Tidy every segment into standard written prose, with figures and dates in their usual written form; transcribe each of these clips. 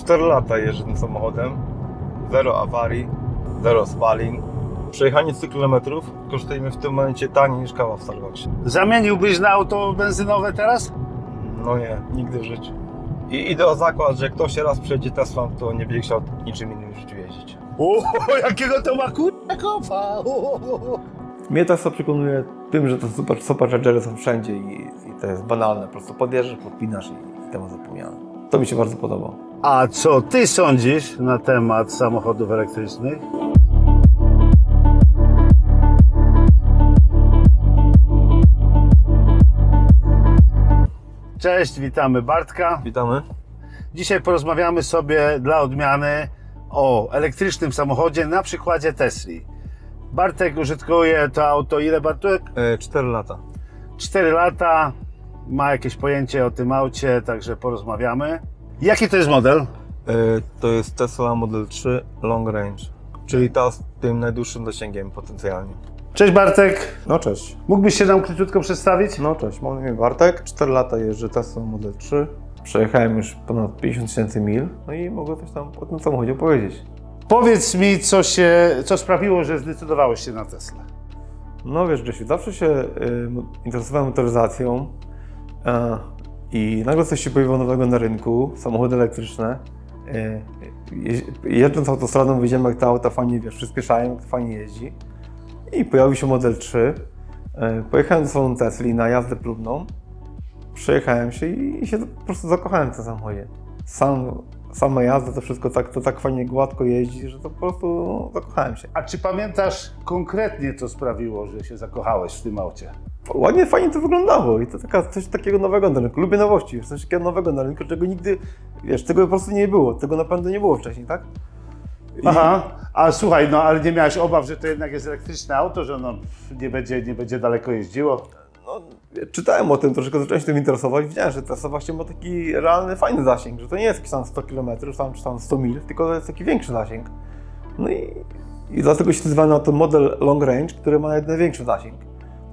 4 lata jeżdżę tym samochodem, 0 awarii, 0 spalin. Przejechanie 100 km kosztuje mi w tym momencie taniej niż kawa w Starbucksie. Zamieniłbyś na auto benzynowe teraz? No nie, nigdy w życiu. I idę o zakład, że jak ktoś się raz przejdzie Teslą, to nie będzie chciał niczym innym w życiu jeździć. Jakiego to ma kurwa kopa! Mnie Tesla przekonuje tym, że te superchargery są wszędzie i to jest banalne. Po prostu podjeżdżasz, podpinasz i temat zapomniany. To mi się bardzo podoba. A co ty sądzisz na temat samochodów elektrycznych? Cześć, witamy Bartka. Witamy. Dzisiaj porozmawiamy sobie dla odmiany o elektrycznym samochodzie na przykładzie Tesli. Bartek użytkuje to auto ile, Bartek? 4 lata. 4 lata, ma jakieś pojęcie o tym aucie, także porozmawiamy. Jaki to jest model? To jest Tesla Model 3 Long Range, czyli ta z tym najdłuższym zasięgiem potencjalnie. Cześć Bartek. No cześć. Mógłbyś się nam króciutko przedstawić? No cześć, mam na imię Bartek. 4 lata jeżdżę Tesla Model 3. Przejechałem już ponad 50 000 mil, no i mogę coś tam o tym samochodzie powiedzieć. Powiedz mi, co sprawiło, że zdecydowałeś się na Teslę? No wiesz Grzesiu, zawsze się interesowałem motoryzacją i nagle coś się pojawiło nowego na rynku, samochody elektryczne. Jeżdżąc autostradą widziałem, jak te auta fajnie, wiesz, przyspieszają, jak to fajnie jeździ. I pojawił się Model 3. Pojechałem do salonu Tesli na jazdę próbną. Przejechałem się i się po prostu zakochałem w tym samochodzie. Sama jazda, to wszystko tak fajnie gładko jeździ, że to po prostu zakochałem się. A czy pamiętasz konkretnie, co sprawiło, że się zakochałeś w tym aucie? Ładnie, fajnie to wyglądało i to coś takiego nowego na rynku. Lubię nowości, coś takiego nowego na rynku, czego nigdy, wiesz, tego po prostu nie było. Tego naprawdę nie było wcześniej, tak? Aha, a słuchaj, no ale nie miałeś obaw, że to jednak jest elektryczne auto, że ono nie będzie daleko jeździło? No, czytałem o tym, troszkę zacząłem się tym interesować. Widziałem, że Tesla właśnie ma taki realny, fajny zasięg, że to nie jest jakiś tam 100 km, czy tam 100 mil, tylko to jest taki większy zasięg. No i dlatego się nazywa na to model Long Range, który ma największy zasięg.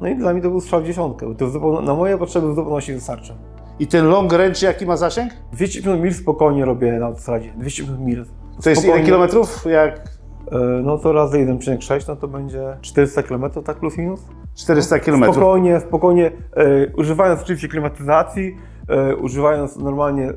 No i dla mnie to był strzał w dziesiątkę, bo to na moje potrzeby w zupełności wystarczy. I ten long range jaki ma zasięg? 250 mil spokojnie robię na autostradzie. 250 mil. To jest ile kilometrów? No to razy 1,6, no to będzie 400 km, tak plus minus? 400 km. Spokojnie, używając oczywiście klimatyzacji, używając normalnie,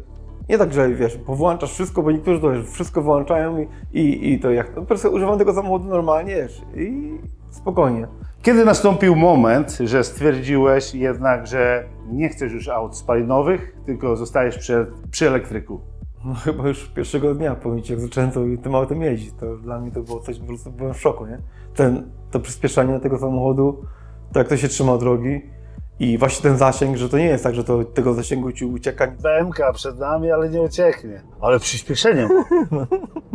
nie tak, że wiesz, powłączasz wszystko, bo niektórzy to wiesz, wszystko wyłączają i to jak, po prostu używam tego samochodu normalnie, wiesz, i spokojnie. Kiedy nastąpił moment, że stwierdziłeś jednak, że nie chcesz już aut spalinowych, tylko zostajesz przy elektryku? No chyba już pierwszego dnia, powiem Ci, jak zacząłem tym autem jeździć, to dla mnie to było coś, po prostu byłem w szoku, nie? To przyspieszenie tego samochodu, to jak to się trzyma drogi i właśnie ten zasięg, że to nie jest tak, że tego zasięgu Ci ucieka. BMK przed nami, ale nie ucieknie. Ale przyspieszeniem.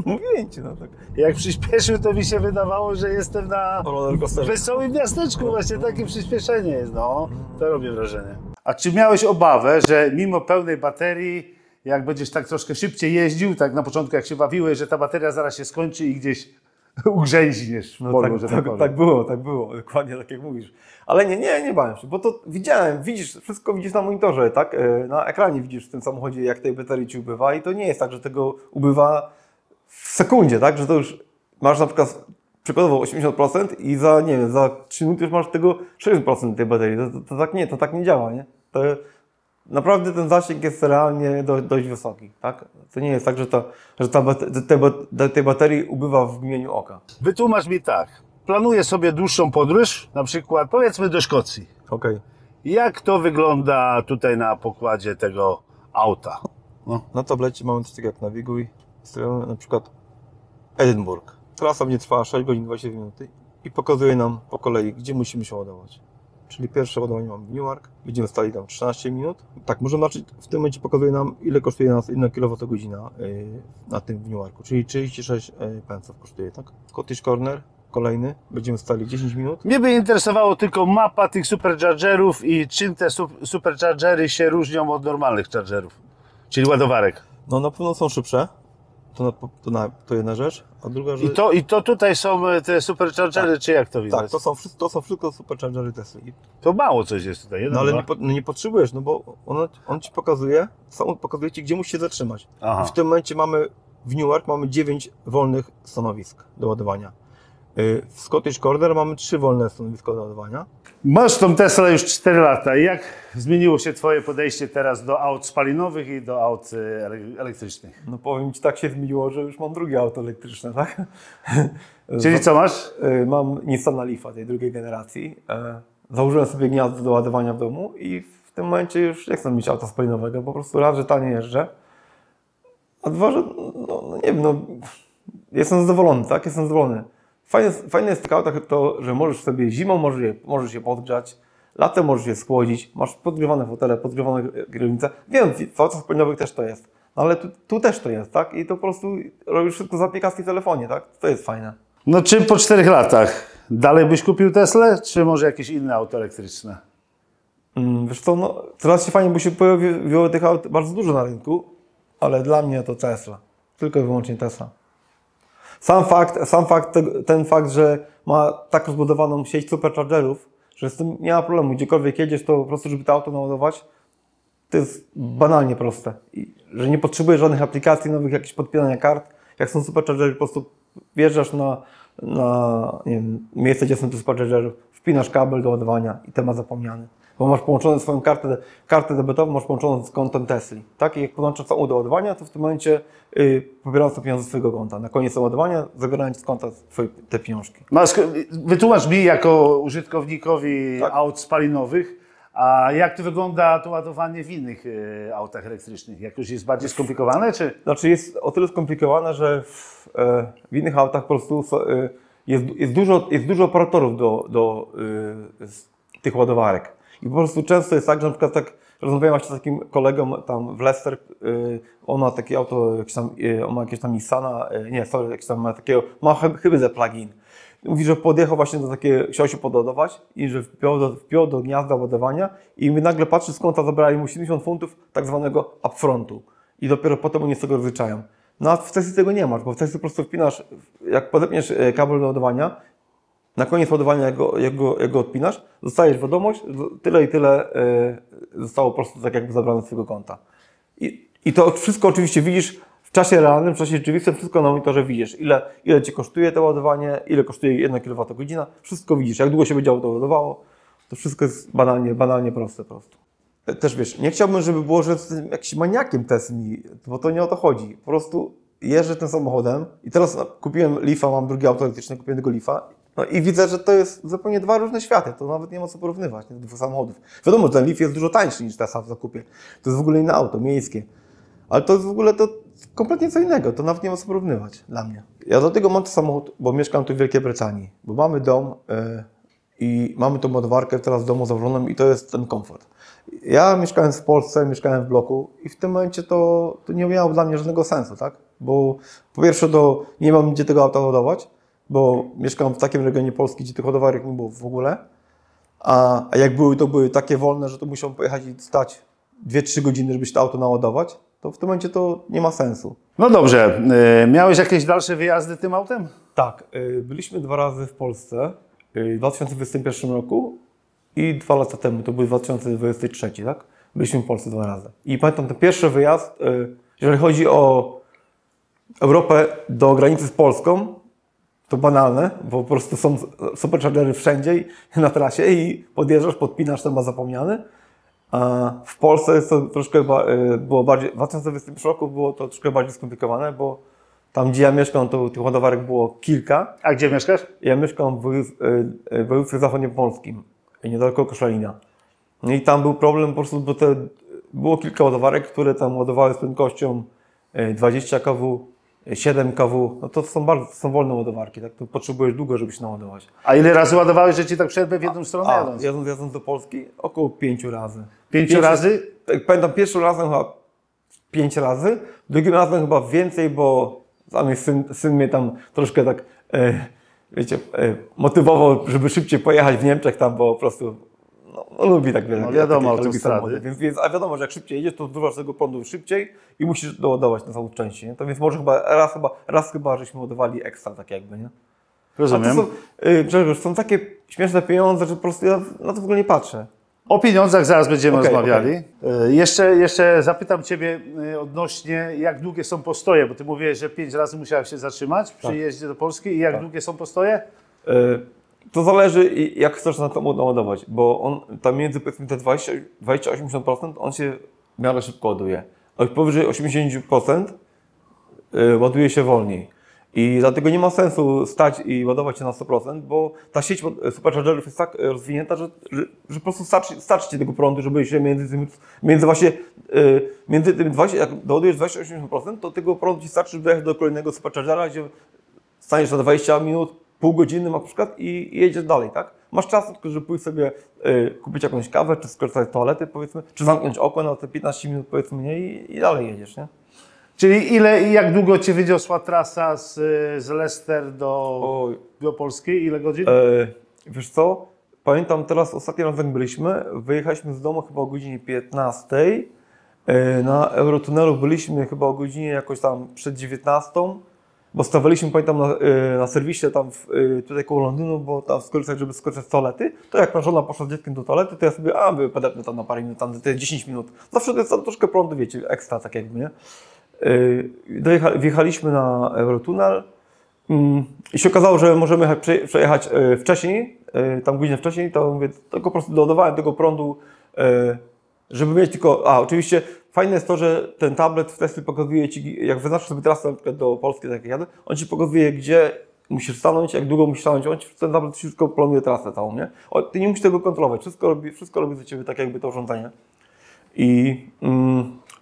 Mówię Ci, no tak. Jak przyspieszył, to mi się wydawało, że jestem na wesołym miasteczku, właśnie takie przyspieszenie jest, no. To robi wrażenie. A czy miałeś obawę, że mimo pełnej baterii, jak będziesz tak troszkę szybciej jeździł, tak na początku jak się bawiłeś, że ta bateria zaraz się skończy i gdzieś ugrzęźniesz w polu, że tak powiem. Tak było, dokładnie tak jak mówisz. Ale nie bałem się, bo to widzisz, wszystko widzisz na monitorze, tak? Na ekranie widzisz w tym samochodzie, jak tej baterii Ci ubywa i to nie jest tak, że tego ubywa w sekundzie, tak? Że to już masz na przykład przykładowo 80% i za 3 minuty już masz tego 60% tej baterii. To tak nie działa, nie? Naprawdę ten zasięg jest realnie dość wysoki, tak? To nie jest tak, że tej baterii ubywa w mgnieniu oka. Wytłumacz mi tak. Planuję sobie dłuższą podróż, na przykład powiedzmy do Szkocji. Okej. Jak to wygląda tutaj na pokładzie tego auta? Na tablecie mamy coś takiego jak Naviguj. Stawiamy na przykład Edynburg. Trasa mnie trwa 6 godzin 20 minut i pokazuje nam po kolei, gdzie musimy się ładować. Czyli pierwsze ładowanie mamy w Newark, będziemy stali tam 13 minut. Tak, możemy zobaczyć, w tym momencie pokazuje nam, ile kosztuje nas 1 kWh na tym w Newarku, czyli 36 pensów kosztuje, tak? Scottish Corner, kolejny, będziemy stali 10 minut. Mnie by interesowało tylko mapa tych superchargerów i czym te superchargery się różnią od normalnych chargerów, czyli ładowarek. No na pewno są szybsze, To jedna rzecz, a druga rzecz... I to tutaj są te superchargery, czy jak to widać? Tak, to są wszystko superchargery Tesli. To mało coś jest tutaj. No ale nie potrzebujesz, no bo on ci pokazuje, pokazuje ci, gdzie musisz się zatrzymać. Aha. I w tym momencie w Newark mamy 9 wolnych stanowisk do ładowania. W Scottish Corner mamy 3 wolne stanowiska do ładowania. Masz tą Tesla już 4 lata. Jak zmieniło się Twoje podejście teraz do aut spalinowych i do aut elektrycznych? No powiem Ci, tak się zmieniło, że już mam drugie auto elektryczne, tak? Czyli co masz? Mam Nissana Leafa tej drugiej generacji. Założyłem sobie gniazdo do ładowania w domu i w tym momencie już nie chcę mieć auta spalinowego, po prostu raz, że taniej jeżdżę, a dwa, że nie wiem, jestem zadowolony, tak? Jestem zadowolony. Fajne jest w tych autach to, że możesz sobie zimą możesz je podgrzać, latem możesz je schłodzić, masz podgrzewane fotele, podgrzewane kierownice. Wiem, w autach spalinowych też to jest, no ale tu też to jest, tak? I to po prostu robisz wszystko z aplikacji w telefonie, tak? To jest fajne. No czy po 4 latach dalej byś kupił Teslę, czy może jakieś inne auto elektryczne? Wiesz co, teraz się fajnie, bo się pojawiło tych aut bardzo dużo na rynku, ale dla mnie to Tesla. Tylko i wyłącznie Tesla. Ten fakt, że ma tak rozbudowaną sieć superchargerów, że z tym nie ma problemu. Gdziekolwiek jedziesz, to po prostu, żeby to auto naładować, to jest banalnie proste. I że nie potrzebujesz żadnych aplikacji, nowych jakichś podpinania kart. Jak są superchargery, po prostu wjeżdżasz na nie wiem, miejsce, gdzie są te superchargery, wpinasz kabel do ładowania i temat zapomniany. Bo masz połączone swoją kartę debetową, masz połączoną z kontem Tesli. Tak? I jak podłączasz całą do ładowania, to w tym momencie pobierając te pieniądze z swojego konta. Na koniec ładowania zabierając z konta te pieniążki. Wytłumacz mi jako użytkownikowi Tak. aut spalinowych, a jak to wygląda to ładowanie w innych autach elektrycznych? Jakoś jest bardziej skomplikowane, czy? Znaczy jest o tyle skomplikowane, że w innych autach po prostu jest dużo operatorów do tych ładowarek. I po prostu często jest tak, że na przykład tak rozmawiałem właśnie z takim kolegą tam w Leicester, on ma takie auto, on ma jakieś tam Nissana, ma hybrydę plug-in. Mówi, że podjechał właśnie do takiego, chciał się podładować i że wpiął do gniazda ładowania i nagle patrzy, z konta zabrali mu 70 funtów tak zwanego upfrontu i dopiero potem oni z tego rozliczają. No a w Tesli tego nie masz, bo w Tesli po prostu wpinasz, jak podepniesz kabel do ładowania, na koniec ładowania, jak go odpinasz, dostajesz wiadomość, tyle i tyle zostało po prostu tak jakby zabrane z twojego konta. I to wszystko oczywiście widzisz w czasie realnym, w czasie rzeczywistym, wszystko na monitorze widzisz. Ile Ci kosztuje to ładowanie, ile kosztuje 1 kWh, wszystko widzisz. Jak długo się będzie auto ładowało, to wszystko jest banalnie proste po prostu. Też wiesz, nie chciałbym, żeby było, że jestem jakimś maniakiem Tesli, bo to nie o to chodzi. Po prostu jeżdżę tym samochodem i teraz kupiłem Leafa, mam drugie auto elektryczne, kupiłem tego Leafa. No i widzę, że to jest zupełnie dwa różne światy, to nawet nie ma co porównywać, nie, dwóch samochodów. Wiadomo, że ten Leaf jest dużo tańszy niż Tesla w zakupie. To jest w ogóle inne auto, miejskie. Ale to jest w ogóle to kompletnie co innego, to nawet nie ma co porównywać dla mnie. Ja do tego mam ten samochód, bo mieszkam tu w Wielkiej Brytanii, bo mamy dom i mamy tą ładowarkę teraz w domu założoną i to jest ten komfort. Ja mieszkałem w Polsce, mieszkałem w bloku i w tym momencie to nie miało dla mnie żadnego sensu, tak? Bo po pierwsze nie mam gdzie tego auta ładować, bo mieszkam w takim regionie Polski, gdzie tych ładowarek nie było w ogóle, a jak były, to były takie wolne, że to musiałem pojechać i stać 2-3 godziny, żeby się to auto naładować, to w tym momencie to nie ma sensu. No dobrze, miałeś jakieś dalsze wyjazdy tym autem? Tak, byliśmy 2 razy w Polsce, w 2021 roku i 2 lata temu, to był 2023, tak? Byliśmy w Polsce 2 razy. I pamiętam ten pierwszy wyjazd, jeżeli chodzi o Europę do granicy z Polską, to banalne, bo po prostu są superchargery wszędzie na trasie i podjeżdżasz, podpinasz, temat zapomniany. A w Polsce jest to troszkę było bardziej, w 2021 roku było to troszkę bardziej skomplikowane, bo tam, gdzie ja mieszkam, to tych ładowarek było kilka. A gdzie mieszkasz? Ja mieszkam w województwie zachodniopolskim, niedaleko Koszalina. I tam był problem po prostu, bo było kilka ładowarek, które tam ładowały z prędkością 20 kW, 7 kW, no to są wolne ładowarki, tak? To potrzebujesz długo, żeby się naładować. A ile razy ładowałeś, że Ci tak przerwę w jedną stronę jadąc? Jadąc do Polski około 5 razy. 5 razy? Pamiętam, pierwszym razem chyba 5 razy, drugim razem chyba więcej, bo sam syn mnie tam troszkę tak, wiecie, motywował, żeby szybciej pojechać w Niemczech tam, bo po prostu on lubi tak wiele. No wiadomo, lubi autostrady. samochody, a wiadomo, że jak szybciej jedziesz, to zużywasz tego prądu szybciej i musisz doładować na samochód częściej. Nie? To więc może raz chyba żeśmy ładowali ekstra, tak jakby, nie? Rozumiem. Grzegorz, są takie śmieszne pieniądze, że po prostu ja na to w ogóle nie patrzę. O pieniądzach zaraz będziemy rozmawiali. Okay. Jeszcze zapytam Ciebie odnośnie, jak długie są postoje, bo Ty mówiłeś, że 5 razy musiałeś się zatrzymać przy jeździe do Polski i jak długie są postoje? To zależy, jak chcesz na to naładować, bo on tam między powiedzmy te 20-80% on się w miarę szybko ładuje. A już powyżej 80% ładuje się wolniej. I dlatego nie ma sensu stać i ładować się na 100%, bo ta sieć superchargerów jest tak rozwinięta, że po prostu starczy ci tego prądu, żeby się między tym 20, jak doładujesz 20-80%, to tego prądu ci starczy, żeby dojechać do kolejnego superchargera, gdzie staniesz na 20 minut, pół godziny na przykład i jedziesz dalej, tak? Masz czas tylko, żeby pójść sobie kupić jakąś kawę, czy skorzystać z toalety, powiedzmy, czy zamknąć oko na te 15 minut, powiedzmy, mniej i dalej jedziesz, nie? Czyli ile i jak długo Cię wyniosła trasa z Leicester do Polski? Ile godzin? Wiesz co? Pamiętam teraz, ostatni raz jak byliśmy, wyjechaliśmy z domu chyba o godzinie 15. Na Eurotunelu byliśmy chyba o godzinie jakoś tam przed 19. Bo stawaliśmy, pamiętam, na serwisie tam tutaj koło Londynu, bo tam skorzystać, żeby skorzystać z toalety, to jak moja żona poszła z dzieckiem do toalety, to ja sobie, podepnę tam na parę minut, tam te 10 minut. Zawsze to jest tam troszkę prądu, wiecie, ekstra, tak jakby, nie? Wjechaliśmy na Eurotunnel i się okazało, że możemy przejechać wcześniej, tam godzinę wcześniej, to mówię, tylko po prostu doładowałem tego prądu, żeby mieć tylko, oczywiście fajne jest to, że ten tablet w Tesla pokazuje Ci, jak wyznaczysz sobie trasę na przykład do Polski, tak jak jadę, on Ci pokazuje, gdzie musisz stanąć, jak długo musisz stanąć, ten tablet wszystko planuje trasę całą, nie? Ty nie musisz tego kontrolować, wszystko robi za Ciebie tak jakby to urządzenie. I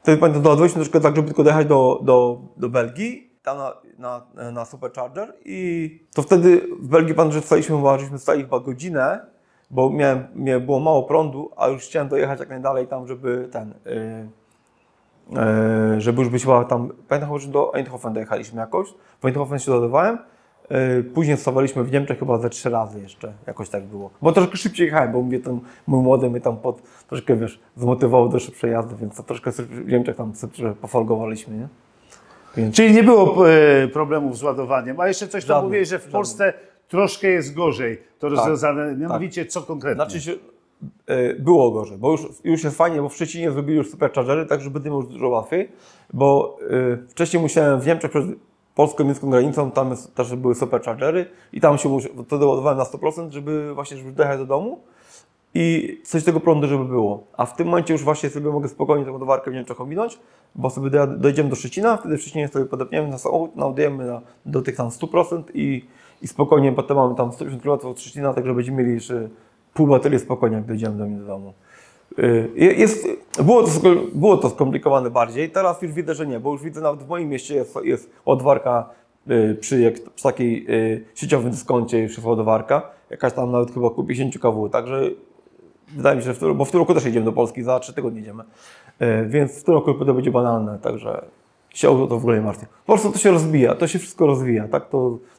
wtedy pamiętam, doładowaliśmy troszkę tak, żeby tylko dojechać do Belgii, tam na supercharger i to wtedy w Belgii żeśmy stali chyba godzinę, bo było mało prądu, a już chciałem dojechać jak najdalej tam, żeby żeby już być tam, pamiętam, że do Eindhoven dojechaliśmy jakoś, w Eindhoven się doładowałem, później stawaliśmy w Niemczech chyba ze 3 razy jeszcze, jakoś tak było. Bo troszkę szybciej jechałem, bo mnie ten mój młody mnie tam troszkę, wiesz, zmotywował do szybszej jazdy, więc to troszkę w Niemczech tam pofolgowaliśmy, nie? Więc... Czyli nie było problemów z ładowaniem, a jeszcze coś tam mówiłeś, że w Polsce troszkę jest gorzej to rozwiązane, mianowicie co konkretnie? Znaczy się, było gorzej, bo już jest fajnie, bo w Szczecinie zrobili już superchargery, tak żeby tym już dużo łatwiej, bo wcześniej musiałem w Niemczech przed polsko-niemiecką granicą, tam też były superchargery i tam się wtedy ładowałem na 100%, żeby dojechać do domu i coś tego prądu, żeby było. A w tym momencie już właśnie sobie mogę spokojnie tę ładowarkę w Niemczech ominąć, bo sobie dojdziemy do Szczecina, wtedy w Szczecinie sobie podepniemy na samochód, naładujemy do tych tam 100% i spokojnie potem mamy tam 150 km od Szczecina, także będziemy mieli jeszcze pół baterii spokojnie, jak dojdziemy do mnie do domu. Było to skomplikowane bardziej, teraz już widzę, że nie, bo już widzę nawet w moim mieście jest ładowarka przy takiej sieciowym dyskoncie, już jest ładowarka, jakaś tam nawet chyba około 50 kW, także wydaje mi się, bo w tym roku też jedziemy do Polski, za 3 tygodnie jedziemy, więc w tym roku to będzie banalne, także się o to w ogóle nie martwię. Po prostu to się rozwija, to się wszystko rozwija, tak?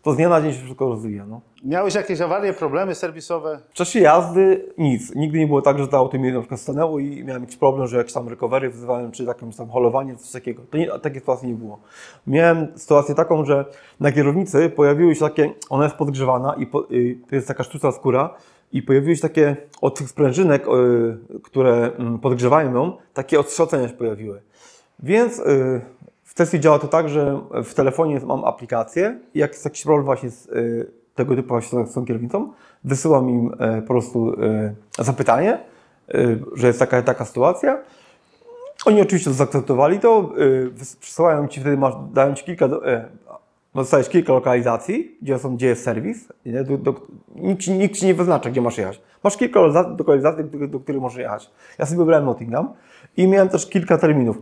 To z dnia na dzień się wszystko rozwija. No. Miałeś jakieś awarie, problemy serwisowe? W czasie jazdy nic. Nigdy nie było tak, że to auto mi na przykład stanęło i miałem jakiś problem, że jakieś tam recovery wzywałem, czy jakimś tam holowaniem, coś takiego. Takiej sytuacji nie było. Miałem sytuację taką, że na kierownicy pojawiły się takie, ona jest podgrzewana i to jest taka sztuczna skóra i pojawiły się takie od tych sprężynek, które podgrzewają ją, takie ostrzacenia się pojawiły. Więc w Tesli działa to tak, że w telefonie mam aplikację i jak jest jakiś problem właśnie z tego typu właśnie z tą kierownicą, wysyłam im po prostu zapytanie, że jest taka sytuacja. Oni oczywiście zaakceptowali to, przysyłają Ci wtedy, dają Ci dostajesz kilka lokalizacji, gdzie jest serwis. Nikt Ci nie wyznacza, gdzie masz jechać. Masz kilka lokalizacji, do których możesz jechać. Ja sobie wybrałem Nottingham i miałem też kilka terminów,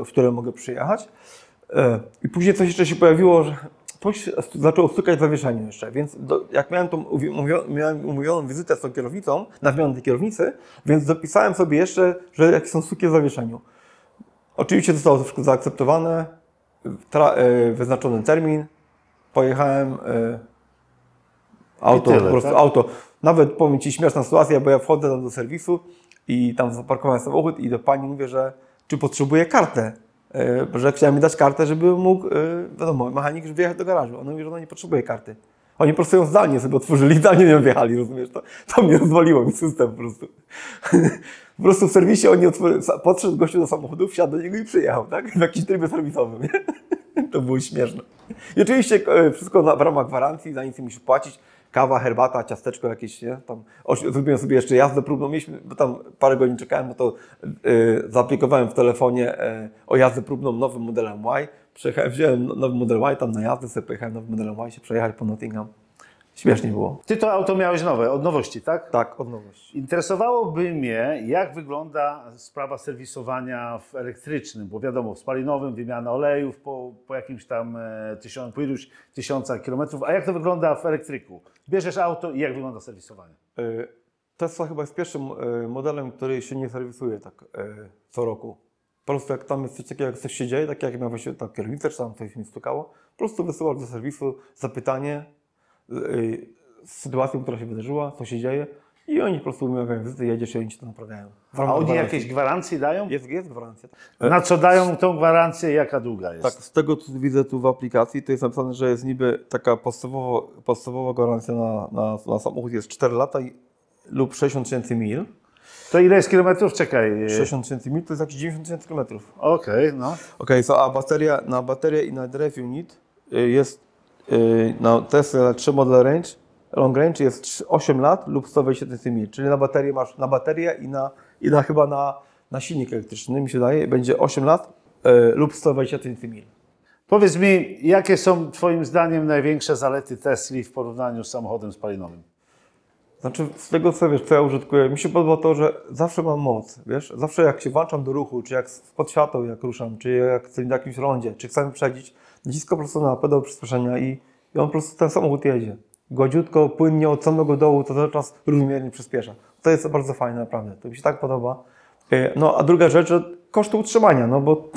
w które mogę przyjechać. I później coś jeszcze się pojawiło, że ktoś zaczął stukać w zawieszeniu jeszcze, więc jak miałem tą umówioną wizytę z tą kierownicą, na zmianę tej kierownicy, więc dopisałem sobie jeszcze, że jakieś są stuki w zawieszeniu. Oczywiście zostało to wszystko zaakceptowane, wyznaczony termin, pojechałem, auto, tyle, po prostu tak? auto, Nawet powiem Ci śmieszna sytuacja, bo ja wchodzę tam do serwisu i tam zaparkowałem samochód i do pani mówię, że czy potrzebuję kartę, że chciałem mi dać kartę, żeby mógł, wiadomo, mechanik wyjechać do garażu. Ona mówi, że ona nie potrzebuje karty. Oni po prostu ją zdalnie sobie otworzyli, zdalnie nią wjechali, rozumiesz? To mnie rozwaliło mi system po prostu. Po prostu w serwisie oni podszedł gościu do samochodu, wsiadł do niego i przyjechał, tak? W jakimś trybie serwisowym, nie? To było śmieszne. I oczywiście wszystko w ramach gwarancji, za nic nie musisz płacić. Kawa, herbata, ciasteczko jakieś, nie? Tam zrobiłem sobie jeszcze jazdę próbną, mieliśmy, bo tam parę godzin czekałem, bo to zaaplikowałem w telefonie o jazdę próbną nowym modelem Y. Przejechałem, wziąłem nowy model Y, tam na jazdę sobie pojechałem nowym modelem Y, się przejechać po Nottingham. Śmiesznie było. Ty to auto miałeś nowe, od nowości, tak? Tak, od nowości. Interesowałoby mnie, jak wygląda sprawa serwisowania w elektrycznym, bo wiadomo, w spalinowym wymiana olejów po jakimś tam iluś tysiącach kilometrów, a jak to wygląda w elektryku? Bierzesz auto i jak wygląda serwisowanie? Tesla chyba jest pierwszym modelem, który się nie serwisuje tak co roku. Po prostu jak tam jest coś takiego, jak coś się dzieje, tak jak miał właśnie tam kierownicę, czy tam coś mi stukało, po prostu wysyłasz do serwisu zapytanie z sytuacją, która się wydarzyła, co się dzieje i oni po prostu umawiają wizyty, jedziesz i oni ci to naprawiają. A oni jakieś gwarancje dają? Jest gwarancja. Na co dają tą gwarancję, jaka długa jest? Tak, z tego co widzę tu w aplikacji, to jest napisane, że jest niby taka podstawowa gwarancja na samochód jest 4 lata lub 60 000 mil. To ile jest kilometrów? Czekaj. 60 000 mil to jest jakieś 90 000 kilometrów. Okej, no. A bateria i na drive unit jest na Tesla 3 model range, long range jest 8 lat lub 120 000 mil, czyli na baterię masz na baterię chyba na silnik elektryczny, mi się wydaje, będzie 8 lat lub 120 000 mil. Powiedz mi, jakie są Twoim zdaniem największe zalety Tesli w porównaniu z samochodem spalinowym? Znaczy, z tego co wiesz, co ja użytkuję, mi się podoba to, że zawsze mam moc, wiesz, zawsze jak się włączam do ruchu, czy jak spod świateł jak ruszam, czy jak chcę na jakimś rondzie, czy chcę wyprzedzić, naciskam po prostu na pedał przyspieszenia i on po prostu ten samochód jedzie. Gładziutko, płynnie od samego dołu, to cały czas równomiernie przyspiesza. To jest bardzo fajne, naprawdę, to mi się tak podoba. No a druga rzecz, że koszty utrzymania, no bo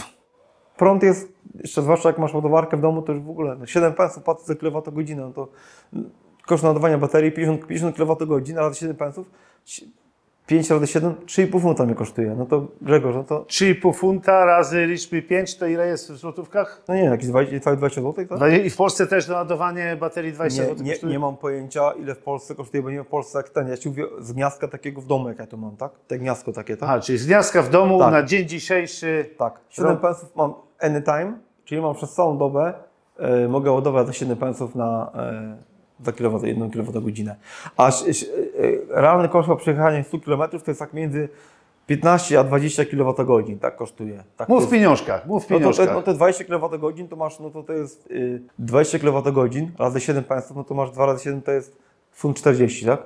prąd jest, jeszcze zwłaszcza jak masz ładowarkę w domu, to już w ogóle 7 pensów płacę za kilowatogodzinę, no to koszt naładowania baterii 50 kWh razy 7 pensów, 5 razy 7, 3,5 funta mnie kosztuje. No to Grzegorz, no to... 3,5 funta razy liczby 5, to ile jest w złotówkach? No nie wiem, jakieś 20 zł, tak? I w Polsce też naładowanie baterii 20 zł kosztuje? Nie mam pojęcia, ile w Polsce kosztuje, bo nie w Polsce jak ten. Ja ci mówię z gniazdka takiego w domu, jak ja to mam, tak? Te gniazdko takie, tak? Aha, czyli z gniazdka w domu Tak. na dzień dzisiejszy... Tak. 7 pensów mam anytime, czyli mam przez całą dobę, mogę ładować za 7 pensów za 1 kWh. A realny koszt przejechania 100 km to jest tak między 15 a 20 kWh, tak kosztuje. Tak Mów w pieniążkach, mów w pieniążkach. No te 20 kWh to masz, no to jest 20 kWh razy 7 pensów, no to masz 2 razy 7 to jest funt 40, tak?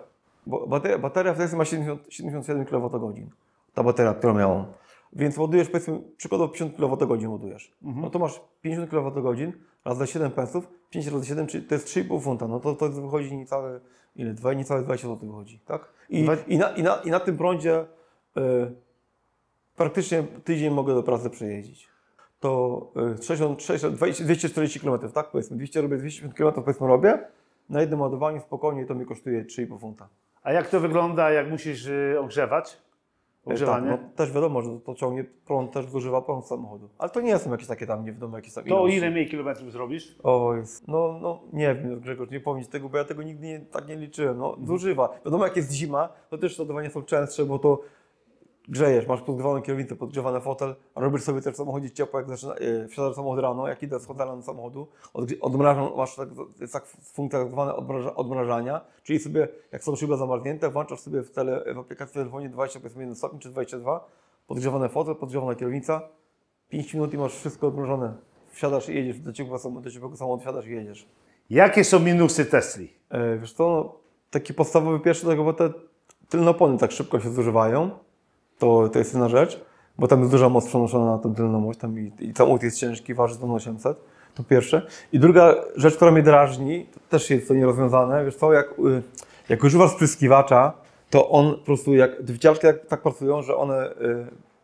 Bo bateria w Tesla ma 77 kWh, ta bateria, którą miałam. Więc ładujesz, powiedzmy, przykładowo 50 kWh ładujesz. No to masz 50 kWh razy 7 pensów, 5 razy 7, czyli to jest 3,5 funta. No to wychodzi niecałe 20 zł wychodzi, tak? I na tym prądzie praktycznie tydzień mogę do pracy przejeździć. To 240 km, tak? Powiedzmy, 250 km powiedzmy robię, na jednym ładowaniu spokojnie to mi kosztuje 3,5 funta. A jak to wygląda, jak musisz ogrzewać? Ogrzewanie? Tak, no, też wiadomo, że to ciągnie prąd, też zużywa prąd samochodu. Ale to nie są jakieś takie tam, nie wiadomo jakieś tam To ilości. ile mniej kilometrów zrobisz? O, jest. No nie wiem, Grzegorz, nie powiem ci tego, bo ja tego nigdy tak nie liczyłem. No, zużywa. Wiadomo, jak jest zima, to też ładowania są częstsze, bo to grzejesz, masz podgrzewaną kierownicę, podgrzewany fotel, a robisz sobie też w samochodzie ciepło, jak wsiadasz w samochód rano, jak idę z hotela do samochodu, odmrażam, masz tak funkcję tak zwane odmrażania, czyli sobie, jak są szyby zamarznięte, włączasz sobie w aplikacji w telefonie 21 stopni czy 22, podgrzewany fotel, podgrzewana kierownica, 5 minut i masz wszystko odmrożone. Wsiadasz i jedziesz do ciepłego samochodu, wsiadasz i jedziesz. Jakie są minusy Tesli? Wiesz co, no, taki podstawowy pierwszy, tego, bo te tylne opony tak szybko się zużywają. To jest jedna rzecz, bo tam jest duża moc przenoszona na tę tylną oś, tam i samochód jest ciężki, waży 800, to pierwsze. I druga rzecz, która mnie drażni, to też jest to nierozwiązane, wiesz co, jak używasz spryskiwacza, to on po prostu, jak te wycieraczki tak pracują, że one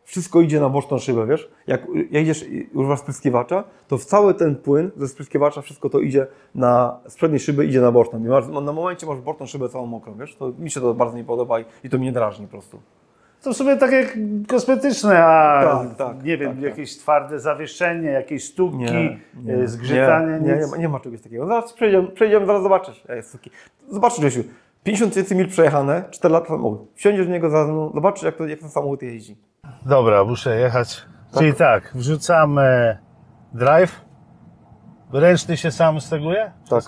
wszystko idzie na boczną szybę, wiesz? Jak jedziesz i używasz spryskiwacza, to w cały ten płyn ze spryskiwacza wszystko to idzie z przedniej szyby, idzie na boczną. Na momencie masz boczną szybę całą mokrą, wiesz? To mi się to bardzo nie podoba i to mnie drażni po prostu. To w sumie takie kosmetyczne, a nie wiem, tak. Jakieś twarde zawieszenie, jakieś stópki, zgrzytanie, nie ma czegoś takiego. Zaraz przejdziemy, zaraz zobaczysz. Zobaczysz, Grzesiu, 50 000 mil przejechane, 4 lata samochód. Wsiądziesz w niego, zobaczysz jak ten samochód jeździ. Dobra, muszę jechać. Czyli tak, wrzucamy drive. Ręczny się sam steguje? Tak.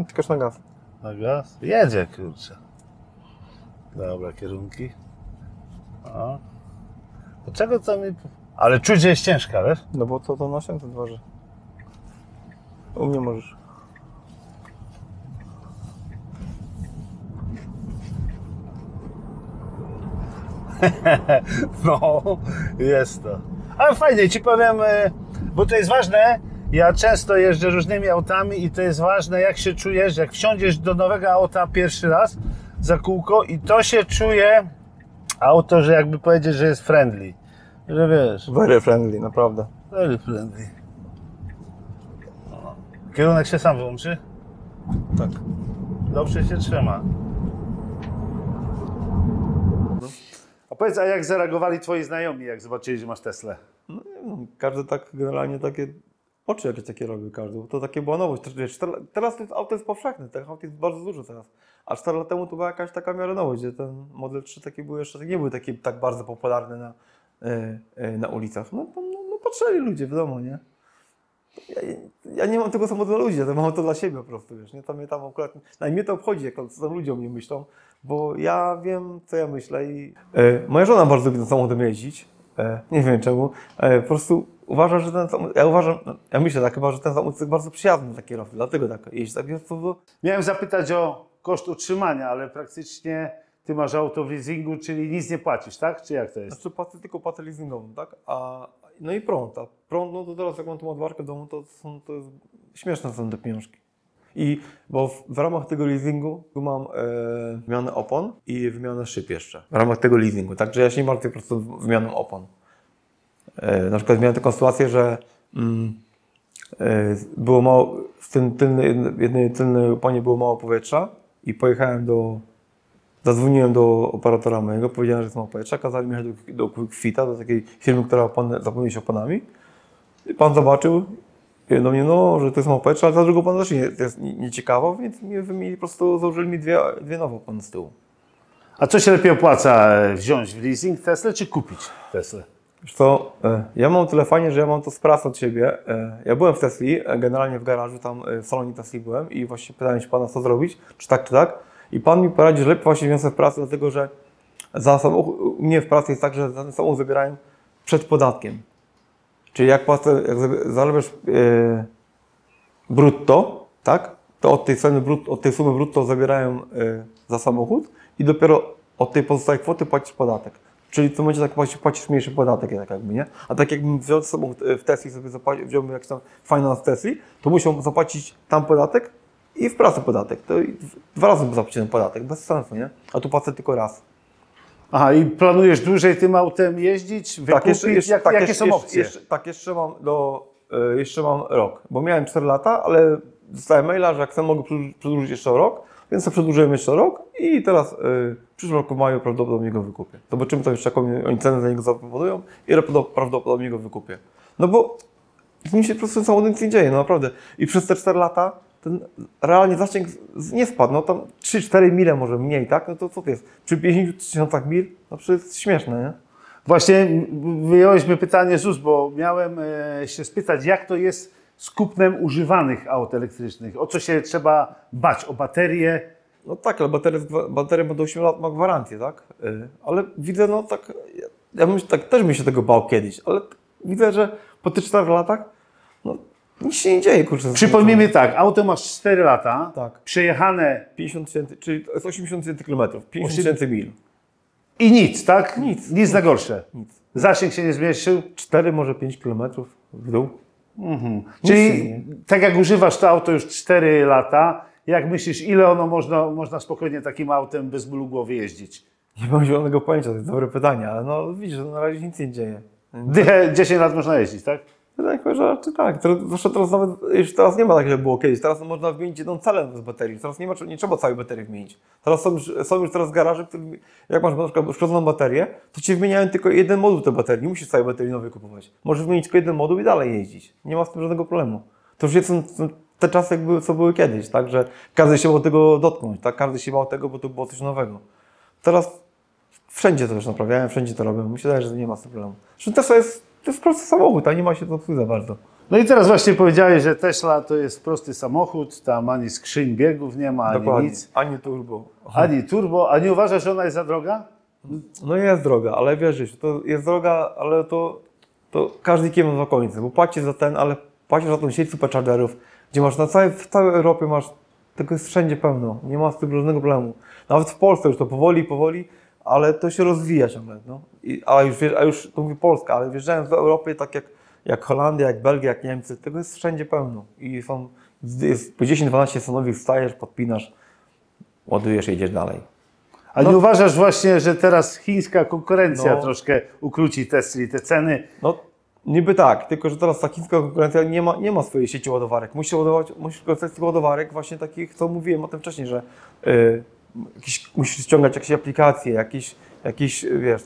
Tylko na gaz. Na gaz? Jedzie, kurczę. Dobra, kierunki. O. Dlaczego to mi... Ale czuć, że jest ciężka, wiesz? No bo to na 800 waży. U mnie możesz. No, jest to. Ale fajnie, ci powiem, bo to jest ważne. Ja często jeżdżę różnymi autami i to jest ważne, jak się czujesz, jak wsiądziesz do nowego auta pierwszy raz za kółko i to się czuje auto, że jakby powiedzieć, że jest friendly. Że wiesz. Very friendly, naprawdę. Very friendly. No. Kierunek się sam włączy? Tak. Dobrze się trzyma. A powiedz, a jak zareagowali twoi znajomi, jak zobaczyli, że masz Teslę? No, nie wiem, każdy tak generalnie takie oczy jakieś takie robił każdy, bo to takie była nowość. Wiesz, teraz to auto jest powszechne, tych aut jest bardzo dużo teraz. A 4 lata temu to była jakaś taka miarę nowość, gdzie ten Model 3 taki był jeszcze, nie był taki tak bardzo popularny na ulicach. No patrzyli ludzie, wiadomo, nie? Ja nie mam tego samo dla ludzi, ja mam to dla siebie po prostu, wiesz, nie? To mnie tam akurat, mnie to obchodzi, jak co tam ludzie o mnie myślą, bo ja wiem, co ja myślę i moja żona bardzo lubi tym samochodem jeździć, nie wiem czemu, po prostu uważam, że ten samochód, ja myślę tak chyba, że ten samochód jest bardzo przyjazny dla kierowcy, dlatego tak jeździ, tak jest to... Miałem zapytać o koszt utrzymania, ale praktycznie ty masz auto w leasingu, czyli nic nie płacisz, tak? Czy jak to jest? Znaczy tylko płacę leasingową, tak? No i prąd, no to teraz jak mam tą ładowarkę w domu, to jest śmieszne są te pieniążki. Bo w ramach tego leasingu mam wymianę opon i wymianę szyb jeszcze. W ramach tego leasingu, także ja się nie martwię po prostu wymianą opon. Na przykład miałem taką sytuację, że było mało, w jednej tylnej oponie było mało powietrza i zadzwoniłem do operatora mojego, powiedziałem, że jest mało powietrza, kazali mi jechać do Quickfita, do takiej firmy, która zajmuje się oponami. I pan zobaczył do mnie, że to jest mało powietrza, ale za drugą pan też jest nieciekawa, więc po prostu założyli mi dwie nowe opony z tyłu. A co się lepiej opłaca, wziąć w leasing Teslę czy kupić Teslę? Wiesz co, ja mam tyle fajnie, że ja mam to z pracy od siebie. Ja byłem w Tesli, generalnie w garażu, tam w salonie Tesli byłem i właśnie pytałem się pana, co zrobić, czy tak. I pan mi poradził, że lepiej właśnie wziąć w pracę, dlatego że u mnie w pracy jest tak, że ten samochód zabierają przed podatkiem. Czyli jak zarabiasz brutto, tak, to od tej sumy brutto zabierają za samochód i dopiero od tej pozostałej kwoty płacisz podatek. Czyli w tym momencie tak płacisz mniejszy podatek, tak jakby, nie? A tak jakbym wziął samochód w Tesli, sobie wziąłbym jakiś tam finance w Tesli, to musiał zapłacić tam podatek i w pracy podatek. To 2 razy zapłacić ten podatek, bez sensu, nie? A tu płacę tylko raz. Aha, i planujesz dłużej tym autem jeździć? Wykupić? Jakie są opcje? Jeszcze mam rok, bo miałem 4 lata, ale dostałem maila, że jak chcę, mogę przedłużyć jeszcze o rok, więc to przedłużyłem jeszcze o rok i teraz w przyszłym roku w maju prawdopodobnie go wykupię. Zobaczymy to jeszcze, jaką oni cenę za niego zaproponują i prawdopodobnie go wykupię. No bo mi się po prostu ten samochód nic nie dzieje, no naprawdę. I przez te 4 lata ten realnie zasięg nie spadł, no tam 3-4 mile może mniej, tak? No to co to jest? Przy 50 000 mil? No przecież jest śmieszne, nie? Właśnie wyjąłeś mi pytanie z ust, bo miałem się spytać, jak to jest z kupnem używanych aut elektrycznych? O co się trzeba bać? O baterię? No tak, ale bateria do 8 lat ma gwarancję, tak? Ale widzę, no tak, ja bym też bym się tego bał kiedyś, ale widzę, że po tych 4 latach, no nic się nie dzieje, kurczę. Przypomnijmy tak, auto masz 4 lata, tak. Przejechane 50 000, czyli to jest 80 000 km, 50 000 mil. I nic, tak? Nic na gorsze. Nic. Zasięg się nie zmieścił? 4, może 5 km w dół. Mhm. Czyli tak jak używasz to auto już 4 lata, jak myślisz, ile ono można spokojnie takim autem bez bólu głowy jeździć? Nie mam zielonego pojęcia, to jest dobre pytanie, ale no widzisz, na razie nic nie dzieje. Dychę 10 lat można jeździć, tak? Wydaje mi się, że tak. Zwłaszcza teraz nawet, już teraz nie ma tak, jak było kiedyś. Teraz można wymienić jedną celę z baterii. Teraz nie trzeba całej baterii wymienić. Teraz są już teraz garaże, które, jak masz na przykład uszkodzoną baterię, to ci wymieniają tylko jeden moduł tej baterii. Nie musisz całej baterii nowej kupować. Możesz wymienić tylko jeden moduł i dalej jeździć. Nie ma z tym żadnego problemu. To już są te czasy, co były kiedyś, tak? Że każdy się bał tego dotknąć, tak? Każdy się bał tego, bo to było coś nowego. Teraz wszędzie to już naprawiałem, wszędzie to robią. Myślę, że nie ma z tym problemu. Zresztą Tesla to jest prosty samochód, a nie ma się to psuć za bardzo. No i teraz właśnie powiedziałeś, że Tesla to jest prosty samochód, tam ani skrzyń biegów nie ma, Dokładnie. ani nic. Ani turbo. Ani turbo, a nie uważasz, że ona jest za droga? No jest droga, ale wiesz, to jest droga, ale to każdy kierunek ma dwa końce, bo płacisz za ale płacisz za tą sieć superchargerów, gdzie masz w całej Europie masz, tego jest wszędzie pełno, nie ma z tym żadnego problemu. Nawet w Polsce już to powoli, ale to się rozwija ciągle, no. A już to mówię Polska, ale wjeżdżając do Europy, tak jak Holandia, jak Belgia, jak Niemcy, tego jest wszędzie pełno. I jest po 10-12 stanowisk wstajesz, podpinasz, ładujesz i jedziesz dalej. A nie uważasz właśnie, że teraz chińska konkurencja troszkę ukróci Tesli te ceny? No niby tak, tylko że teraz ta chińska konkurencja nie ma swojej sieci ładowarek. Musisz korzystać z tych ładowarek właśnie takich, co mówiłem o tym wcześniej, że musisz ściągać jakieś aplikacje, jakieś wiesz,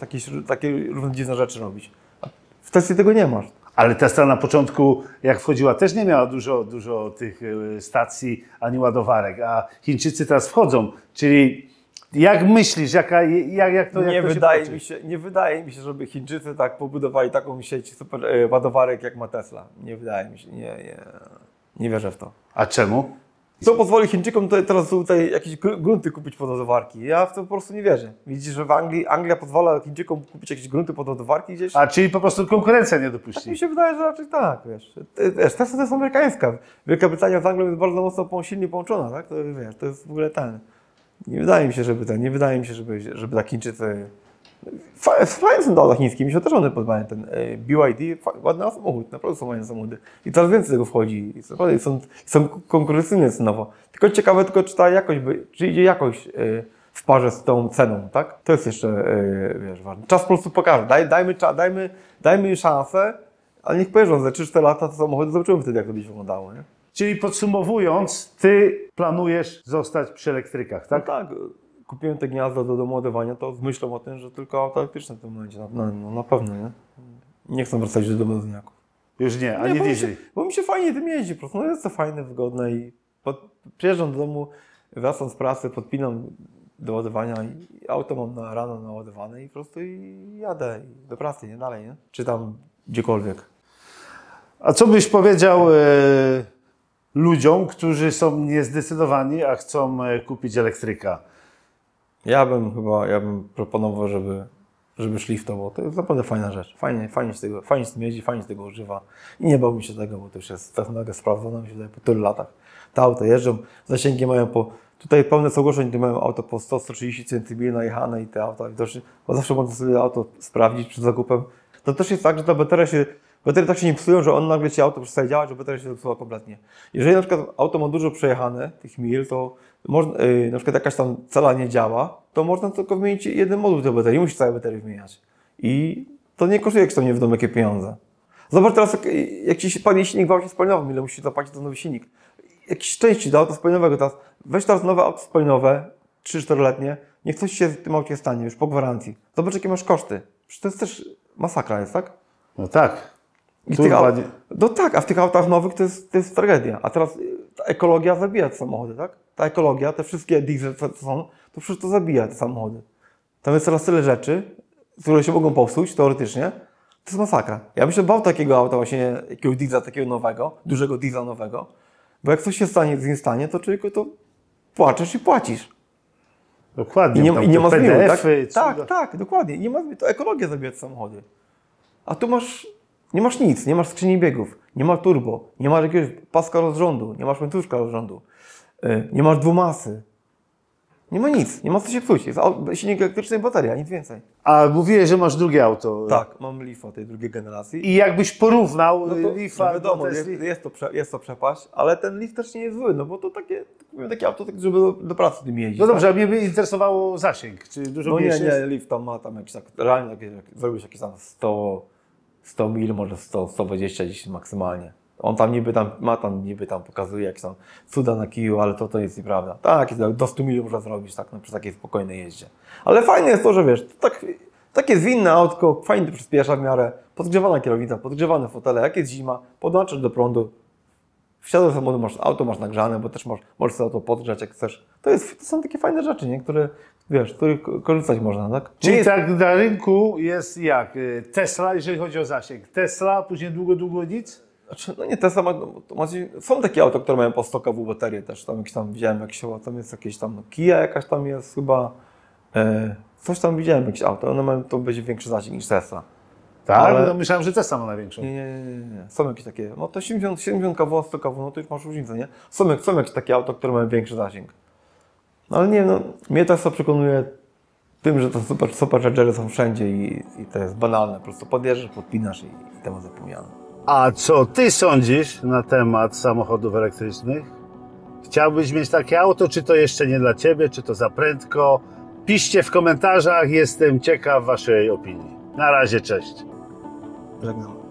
takie różne dziwne rzeczy robić. A w Tesli tego nie masz. Ale Tesla na początku, jak wchodziła, też nie miała dużo tych stacji ani ładowarek, a Chińczycy teraz wchodzą. Czyli jak myślisz, jak to Nie wydaje mi się, żeby Chińczycy tak pobudowali taką sieć super ładowarek jak ma Tesla. Nie wydaje mi się, nie wierzę w to. A czemu? Co pozwoli Chińczykom teraz tutaj jakieś grunty kupić pod ładowarki? Ja w to po prostu nie wierzę. Widzisz, że Anglia pozwala Chińczykom kupić jakieś grunty pod ładowarki gdzieś? A czyli po prostu konkurencja nie dopuści? Tak mi się wydaje, że raczej tak, wiesz. Tesla to jest amerykańska. Wielka Brytania z Anglią jest bardzo mocno silnie połączona, tak? To jest w ogóle Nie wydaje mi się, żeby tak Chińczycy... Fajne są auta chińskie, mi się też one podobają. Ten BYD, ładny samochód, naprawdę są ładne samochody. I coraz więcej tego wchodzi. Są konkurencyjne cenowo. Tylko ciekawe, czy ta jakość, czy idzie jakość w parze z tą ceną, tak? To jest jeszcze, wiesz, ważne. Czas po prostu pokaże. Dajmy szansę, ale niech pojeżdżą za 3-4 lata te samochody, zobaczymy wtedy, jak to będzie wyglądało, nie? Czyli podsumowując, ty planujesz zostać przy elektrykach, tak? No tak. Kupiłem te gniazda do ładowania, to z myślą o tym, że tylko auta elektryczne w tym momencie. Na pewno, nie? Nie chcę wracać do benzyniaków. Już nie, ani diesli. Bo mi się fajnie tym jeździ, po prostu. No jest to fajne, wygodne i przyjeżdżam do domu, wracam z pracy, podpinam do ładowania i auto mam rano naładowane i po prostu jadę do pracy, nie? Dalej, nie? Czy tam gdziekolwiek. A co byś powiedział ludziom, którzy są niezdecydowani, a chcą kupić elektryka? Ja bym proponował, żeby szli w to, bo to jest naprawdę fajna rzecz. Fajnie z tym jeździ, fajnie z tego używa. I nie bałbym się tego, bo to już jest technologia sprawdzona, mi się wydaje, po tylu latach. Te auta jeżdżą, zasięgi mają tutaj pełne ogłoszeń, tu mają auto po 100-130 cm najechane i te auta, bo zawsze można sobie auto sprawdzić przed zakupem. To też jest tak, że baterie tak się nie psują, że nagle ci auto przestaje działać, że bateria się zepsuła kompletnie. Jeżeli na przykład auto ma dużo przejechane, tych mil, to można, na przykład jakaś tam cela nie działa, to można tylko wymienić jeden moduł tej baterii, nie musi całej baterii wymieniać. I to nie kosztuje jakieś tam nie wiadomo jakie pieniądze. Zobacz teraz, jak ci padnie silnik w aucie spalinowym, ile musisz zapłacić za nowy silnik. Jakieś części do auta spalinowego teraz. Weź teraz nowe auto spalinowe, 3-4-letnie, niech coś się w tym aucie stanie, już po gwarancji. Zobacz jakie masz koszty. Przecież to jest też masakra, jest, tak? No tak. A w tych autach nowych to jest tragedia. A teraz ta ekologia zabija te samochody, tak? Ta ekologia, te wszystkie diesle, co są, to przecież to zabija te samochody. Tam jest teraz tyle rzeczy, które się mogą popsuć, teoretycznie. To jest masakra. Ja bym się bał takiego auta, właśnie jakiegoś diesla takiego nowego, dużego diesla nowego, bo jak coś się stanie, to człowieku to płaczesz i płacisz. Dokładnie. I nie ma zmiany, tak? Tak, dokładnie. I nie ma zmiany. To ekologia zabija te samochody. A tu nie masz nic, nie masz skrzyni biegów, nie ma turbo, nie masz jakiegoś paska rozrządu, nie masz łańcuszka rozrządu, nie masz dwumasy. Nie ma nic, nie ma co się psuć. Jest silnik elektryczny i bateria, nic więcej. A mówiłeś, że masz drugie auto. Tak, mam Leafa tej drugiej generacji. I jakbyś porównał Leafa No wiadomo, do Tesli... jest to przepaść, ale ten Leaf też nie jest zły, no bo to takie auto, żeby do pracy tym jeździć. No dobrze, a mnie by interesowało zasięg. Czy dużo No mniejszy jest? nie, Leaf tam ma jakieś tak, realnie zrobisz jakieś tam 100 mil, może 120 gdzieś maksymalnie. On tam niby pokazuje jakieś tam cuda na kiju, ale to jest nieprawda. Tak, do 100 mil można zrobić tak, no, przy takiej spokojnej jeździe. Ale fajne jest to, że wiesz, takie zwinne autko, fajnie to przyspiesza w miarę, podgrzewana kierownica, podgrzewane fotele, jak jest zima, podłączasz do prądu, wsiadasz do samochodu, masz nagrzane, bo też możesz sobie auto podgrzać jak chcesz. To są takie fajne rzeczy, nie? Które, wiesz, których korzystać można, tak? Czyli tak na rynku jest jak Tesla, jeżeli chodzi o zasięg. Tesla, później długo nic? Znaczy, no nie, Tesla są takie auta, które mają po 100 kW baterię też, widziałem tam jest jakieś tam Kia jakaś tam jest chyba, coś tam widziałem, jakieś auto, one mają, to będzie większy zasięg niż Tesla. Tak? Ale... No myślałem, że Tesla ma największą. Nie. Są jakieś takie, no to 70 kW, 100 kW, no to już masz różnicę, nie? Są jakieś takie auto, które mają większy zasięg. No ale nie, no, mnie Tesla przekonuje tym, że te superchargery są wszędzie i to jest banalne, po prostu podjeżdżasz, podpinasz i temat zapomniano. A co ty sądzisz na temat samochodów elektrycznych? Chciałbyś mieć takie auto, czy to jeszcze nie dla ciebie, czy to za prędko? Piszcie w komentarzach, jestem ciekaw waszej opinii. Na razie, cześć. Żegnam.